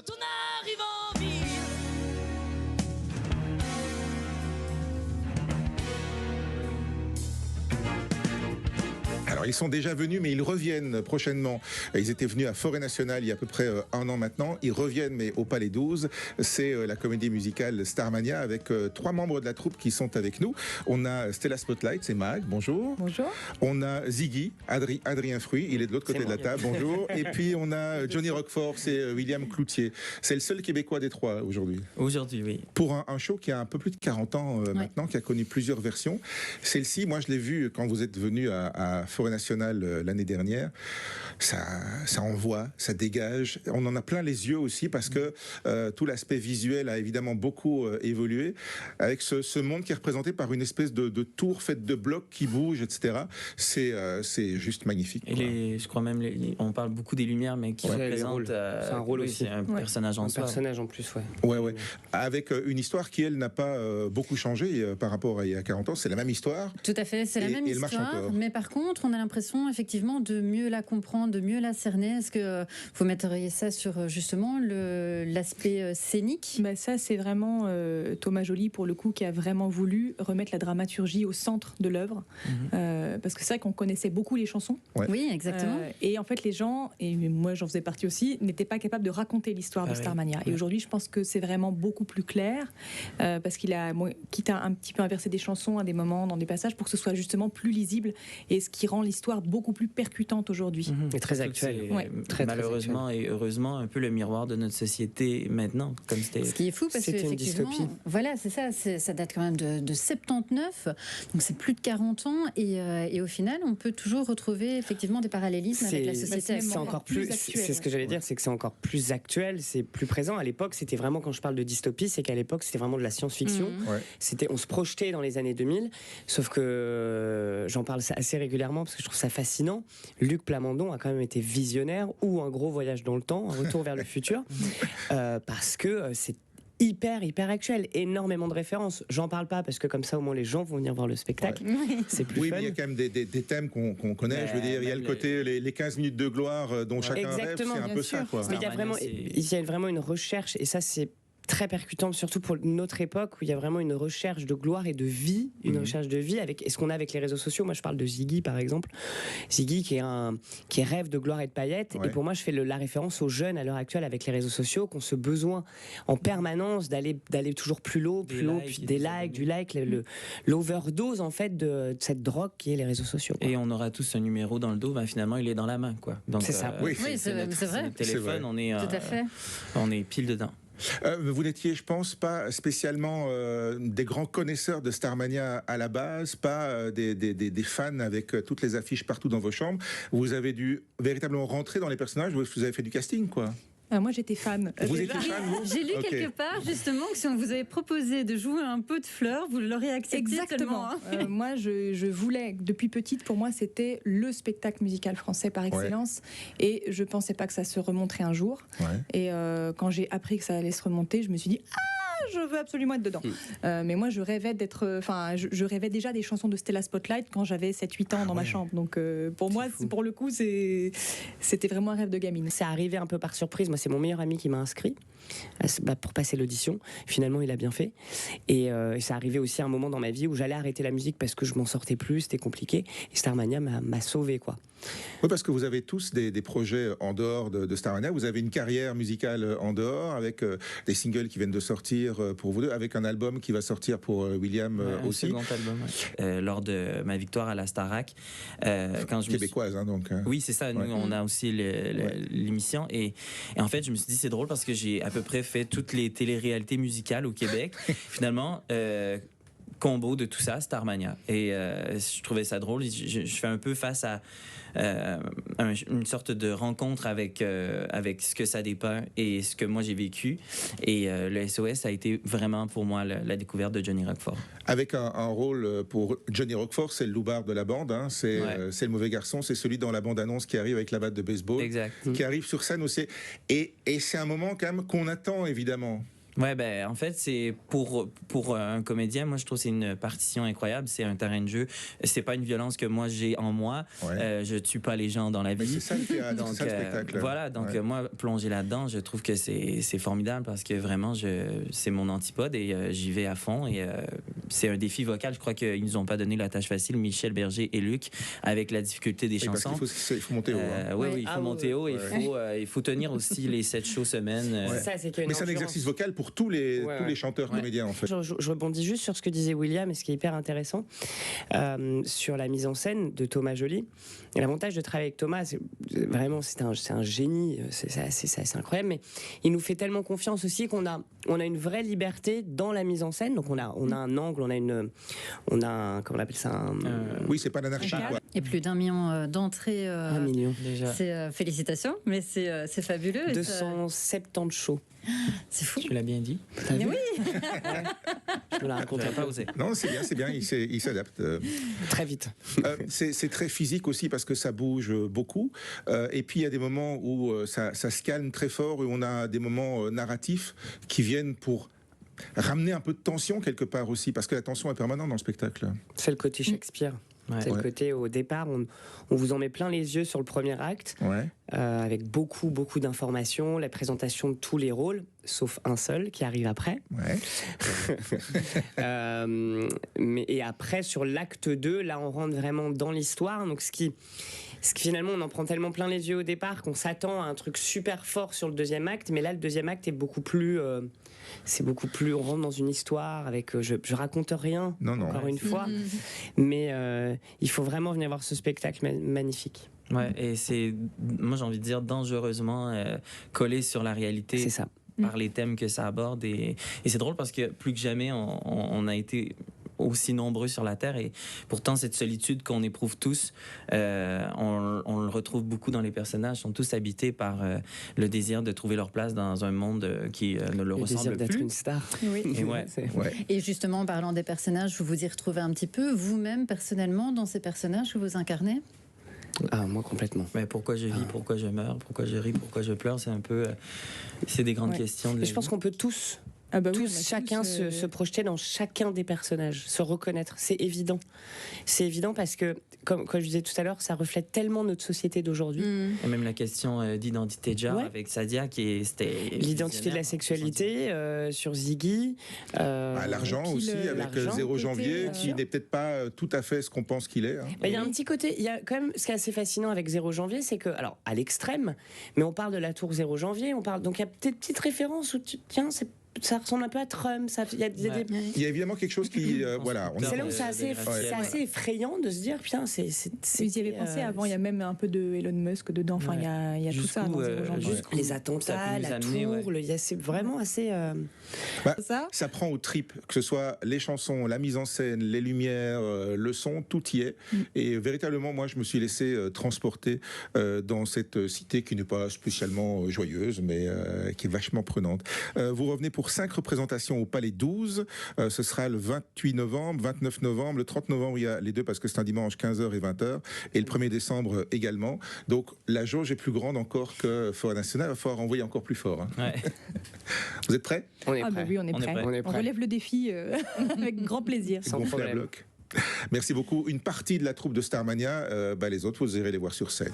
Quand on arrive en ville. Alors ils sont déjà venus, mais ils reviennent prochainement. Ils étaient venus à Forêt Nationale il y a à peu près un an maintenant. Ils reviennent, mais au Palais 12. C'est la comédie musicale Starmania avec 3 membres de la troupe qui sont avec nous. On a Stella Spotlight, c'est Mag, bonjour. Bonjour. On a Ziggy, Adrien Fruit, il est de l'autre côté de la table, bonjour. Et puis on a Johnny Roquefort, c'est William Cloutier. C'est le seul Québécois des 3 aujourd'hui. Aujourd'hui, oui. Pour un show qui a un peu plus de 40 ans maintenant, qui a connu plusieurs versions. Celle-ci, moi je l'ai vue quand vous êtes venu à Forêt Nationale l'année dernière. Ça envoie, ça dégage. On en a plein les yeux aussi parce que tout l'aspect visuel a évidemment beaucoup évolué avec ce monde qui est représenté par une espèce de tour faite de blocs qui bougent, etc. C'est juste magnifique. Et je crois même, on parle beaucoup des lumières, mais qui représentent... c'est un rôle aussi. C'est un personnage en soi. Un personnage en plus, Ouais. Avec une histoire qui, elle, n'a pas beaucoup changé par rapport à il y a 40 ans. C'est la même histoire. Tout à fait, c'est la même histoire. Mais par contre, on a l'impression, effectivement, de mieux la comprendre, de mieux la cerner. Est-ce que vous metteriez ça sur, justement, l'aspect scénique ? Ça, c'est vraiment Thomas Joly, pour le coup, qui a vraiment voulu remettre la dramaturgie au centre de l'œuvre. Parce que c'est vrai qu'on connaissait beaucoup les chansons. Ouais. Oui, exactement. Et en fait, les gens, et moi j'en faisais partie aussi, n'étaient pas capables de raconter l'histoire de Starmania. Et aujourd'hui, je pense que c'est vraiment beaucoup plus clair, parce qu'il a, quitte à un petit peu inverser des chansons à des moments, dans des passages, pour que ce soit justement plus lisible, et ce qui rend l'histoire beaucoup plus percutante aujourd'hui. Et très actuel. Malheureusement et heureusement, un peu le miroir de notre société maintenant. Comme c'était... Ce qui est fou, parce que une dystopie. Voilà, c'est ça, ça date quand même de 79, donc c'est plus de 40 ans, et au final, on peut toujours retrouver effectivement des parallélismes avec la société. C'est encore plus actuel. C'est ce que j'allais dire, c'est que c'est encore plus actuel, c'est plus présent. À l'époque, c'était vraiment, quand je parle de dystopie, c'est qu'à l'époque, c'était vraiment de la science-fiction. On se projetait dans les années 2000, sauf que j'en parle assez régulièrement parce que je trouve ça fascinant. Luc Plamondon a quand même été visionnaire, ou un gros voyage dans le temps, un retour vers le futur, parce que c'est hyper actuel, énormément de références. J'en parle pas parce que comme ça au moins les gens vont venir voir le spectacle. C'est plus fun. Mais il y a quand même des thèmes qu'on connaît. Je veux dire, il y a le côté les 15 minutes de gloire dont chacun rêve, c'est un peu ça, quoi. Mais il y a vraiment une recherche, et ça c'est très percutant, surtout pour notre époque où il y a vraiment une recherche de gloire et de vie, recherche de vie avec ce qu'on a avec les réseaux sociaux. Moi je parle de Ziggy par exemple, Ziggy qui rêve de gloire et de paillettes, et pour moi je fais la référence aux jeunes à l'heure actuelle avec les réseaux sociaux, qui ont ce besoin en permanence d'aller toujours plus haut, puis des likes, du like, l'overdose en fait de cette drogue qui est les réseaux sociaux, quoi. Et on aura tous un numéro dans le dos, finalement il est dans la main, quoi. Donc c'est ça. C'est vrai. Notre téléphone, on est tout à fait. On est pile dedans. Vous n'étiez, je pense, pas spécialement des grands connaisseurs de Starmania à la base, pas des fans avec toutes les affiches partout dans vos chambres. Vous avez dû véritablement rentrer dans les personnages, vous avez fait du casting, quoi. Moi j'étais fan. Vous étiez fan, vous ? J'ai lu quelque part justement que si on vous avait proposé de jouer un peu de fleurs, vous l'auriez accepté. Exactement. Moi je voulais, depuis petite, pour moi c'était le spectacle musical français par excellence, et je pensais pas que ça se remonterait un jour. Et quand j'ai appris que ça allait se remonter, je me suis dit je veux absolument être dedans. Mais moi je rêvais je rêvais déjà des chansons de Stella Spotlight quand j'avais 7-8 ans dans ma chambre. Donc pour moi, pour le coup, c'était vraiment un rêve de gamine. C'est arrivé un peu par surprise. Moi, c'est mon meilleur ami qui m'a inscrit pour passer l'audition. Finalement, il a bien fait. Et ça arrivait aussi à un moment dans ma vie où j'allais arrêter la musique parce que je m'en sortais plus, c'était compliqué. Et Starmania m'a sauvé, quoi. Oui, parce que vous avez tous des projets en dehors de Starmania. Vous avez une carrière musicale en dehors, avec des singles qui viennent de sortir pour vous deux, avec un album qui va sortir pour William aussi. Un second album, lors de ma victoire à la Starac. Quand québécoise, donc. Oui, c'est ça. Nous, on a aussi l'émission. Et en fait, je me suis dit, c'est drôle parce que j'ai à peu près fait toutes les téléréalités musicales au Québec. Finalement, combo de tout ça, Starmania. Et je trouvais ça drôle. Je fais un peu face à une sorte de rencontre avec ce que ça dépeint et ce que moi j'ai vécu. Et le SOS a été vraiment pour moi la découverte de Johnny Roquefort. Avec un rôle pour Johnny Roquefort, c'est le loupard de la bande, hein. C'est le mauvais garçon, c'est celui dans la bande-annonce qui arrive avec la batte de baseball, exact. Qui arrive sur scène aussi. Et c'est un moment quand même qu'on attend évidemment. Ouais, ben en fait, c'est pour un comédien, moi je trouve que c'est une partition incroyable, c'est un terrain de jeu. C'est pas une violence que moi j'ai en moi. Je tue pas les gens dans la vie. C'est ça le théâtre, donc, c'est ça le spectacle. Voilà, donc moi plonger là-dedans, je trouve que c'est formidable parce que vraiment c'est mon antipode et j'y vais à fond et c'est un défi vocal. Je crois qu'ils nous ont pas donné la tâche facile, Michel Berger et Luc, avec la difficulté des chansons. Parce qu'il faut monter haut. Oui, il faut monter haut et il faut tenir aussi les 7 shows semaine. Mais c'est un exercice vocal pour tous les chanteurs comédiens en fait. Je rebondis juste sur ce que disait William et ce qui est hyper intéressant sur la mise en scène de Thomas Joly. Et l'avantage de travailler avec Thomas, c'est un génie, c'est incroyable, mais il nous fait tellement confiance aussi qu'on a une vraie liberté dans la mise en scène. Donc on a un angle, comment on appelle ça Oui, c'est pas l'anarchie quoi. Et plus d'1 million d'entrées. 1 million déjà. C'est félicitations, mais c'est fabuleux. 270 shows. C'est fou. Tu l'as bien dit. Mais oui. Je me la raconte pas osé. Non, c'est bien, il s'adapte. Très vite. C'est très physique aussi parce que ça bouge beaucoup. Et puis il y a des moments où ça se calme très fort et on a des moments narratifs qui viennent pour ramener un peu de tension quelque part aussi, parce que la tension est permanente dans le spectacle. C'est le côté Shakespeare. C'est le côté, au départ, on vous en met plein les yeux sur le premier acte, avec beaucoup d'informations, la présentation de tous les rôles, sauf un seul qui arrive après. Et après, sur l'acte 2, là, on rentre vraiment dans l'histoire. Donc, ce qui finalement, on en prend tellement plein les yeux au départ qu'on s'attend à un truc super fort sur le deuxième acte. Mais là, le deuxième acte est beaucoup plus... on rentre dans une histoire avec... je raconte rien, encore une fois. Mais il faut vraiment venir voir ce spectacle magnifique. Ouais, et c'est, moi j'ai envie de dire, dangereusement collé sur la réalité. C'est ça. Par les thèmes que ça aborde. Et c'est drôle parce que plus que jamais, on a été aussi nombreux sur la Terre et pourtant cette solitude qu'on éprouve tous, on le retrouve beaucoup dans les personnages. Ils sont tous habités par le désir de trouver leur place dans un monde qui ne le ressemble plus. D'être une star. Oui. Et, et justement, en parlant des personnages, vous vous y retrouvez un petit peu, vous-même, personnellement, dans ces personnages que vous incarnez? Ah, moi complètement. Mais pourquoi je vis, pourquoi je meurs, pourquoi je ris, pourquoi je pleure, c'est un peu... c'est des grandes questions. Je pense qu'on peut tous... chacun se projeter dans chacun des personnages, se reconnaître, c'est évident. C'est évident parce que, comme je disais tout à l'heure, ça reflète tellement notre société d'aujourd'hui. Et même la question d'identité de genre avec Sadia, c'était... L'identité de la sexualité, sur Ziggy. L'argent aussi, avec 0 janvier, qui n'est peut-être pas tout à fait ce qu'on pense qu'il est. Il y a un petit côté, il y a quand même, ce qui est assez fascinant avec 0 janvier, c'est que, alors, à l'extrême, mais on parle de la tour 0 janvier, donc il y a peut-être une petite référence où, ça ressemble un peu à Trump. Il y a évidemment quelque chose qui... c'est là où c'est assez effrayant de se dire, putain, c'est... Vous y avez pensé avant, il y a même un peu de Elon Musk dedans. Enfin, il y a tout ça dans les attentats, la tour, c'est vraiment assez... ça prend aux tripes, que ce soit les chansons, la mise en scène, les lumières, le son, tout y est. Et véritablement, moi, je me suis laissé transporter dans cette cité qui n'est pas spécialement joyeuse, mais qui est vachement prenante. Vous revenez pour 5 représentations au Palais 12. Ce sera le 28 novembre, 29 novembre, le 30 novembre, il y a les deux parce que c'est un dimanche, 15h et 20h, et le 1er décembre également. Donc la jauge est plus grande encore que Forêt Nationale. Il va falloir envoyer encore plus fort. Vous êtes prêts? On est prêts. Oui, on est prêts. On relève le défi avec grand plaisir. Sans problème. Merci beaucoup. Une partie de la troupe de Starmania, les autres, vous irez les voir sur scène.